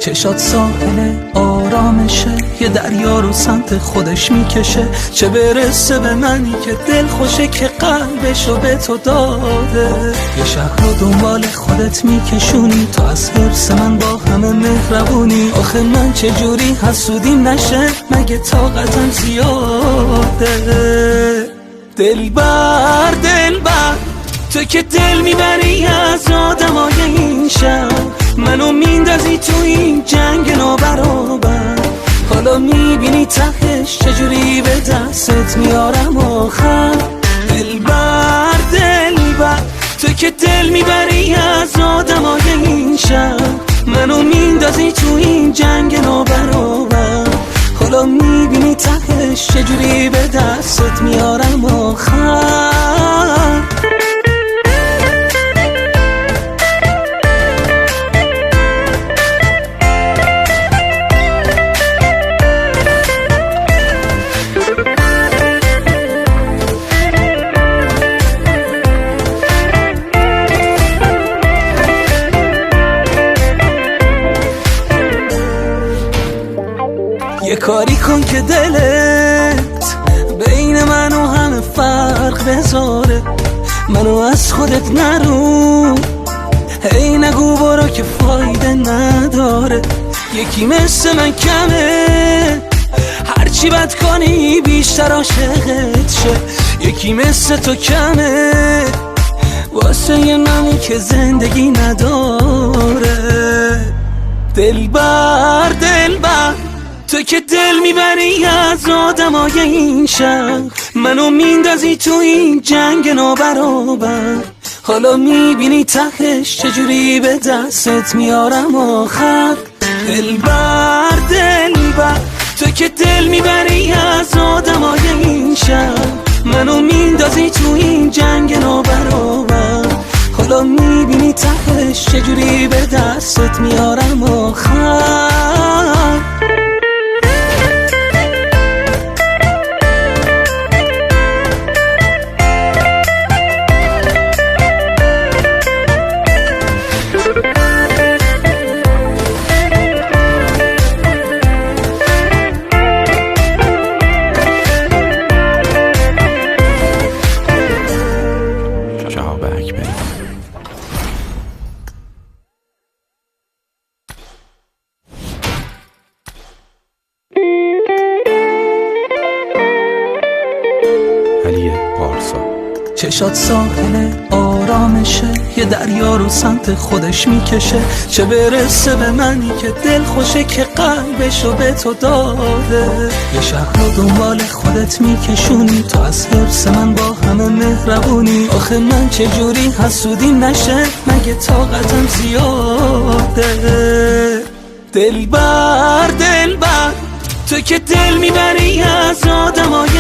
چشات ساحل آرامشه، یه دریا رو سمت خودش میکشه. چه برسه به منی که دل خوشه که قلبشو به تو داده. یه شهر رو دنبال خودت میکشونی، تو از حرص من با همه مهربونی. آخه من چجوری حسودیم نشه، مگه طاقتم زیاده. دلبر دلبر تو که دل میبری از آدمای این شهر، منو میندازی تو این جنگ نابرابر. حالا میبینی تهش چجوری به دستت میارم آخر. دلبر دلبر تو که دل میبری از آدمای این شهر، منو میندازی تو این جنگ نابرابر. حالا میبینی تهش چجوری به دستت میارم آخر. یه کاری کن که دلت بین من و همه فرق بذاره. منو از خودت نرو، هی نگو برو که فایده نداره. یکی مثل من کمه، هرچی بد کنی بیشتر عاشقت شه. یکی مثل تو کمه واسه یه نمی که زندگی نداره. دلبر دلبر تو که دل میبری از آدمای این شهر، منو میندازی تو این جنگ نابرابر. حالا میبینی تهش چجوری به دستت میارم آخر. دلبر دلبر تو که دل میبری از آدمای این شهر، منو میندازی تو این جنگ نابرابر. حالا میبینی تهش چجوری به دستت میارم آخر. چشات ساحل آرامشه، یه دریا رو سمت خودش میکشه. چه برسه به منی که دل خوشه که قلبشو به تو داده. یه شهر رو دنبال خودت میکشونی، تو از حرص من با همه مهربونی. آخه من چجوری حسودیم نشه، مگه طاقتم زیاده. دلبر دلبر تو که دل میبری از آدمای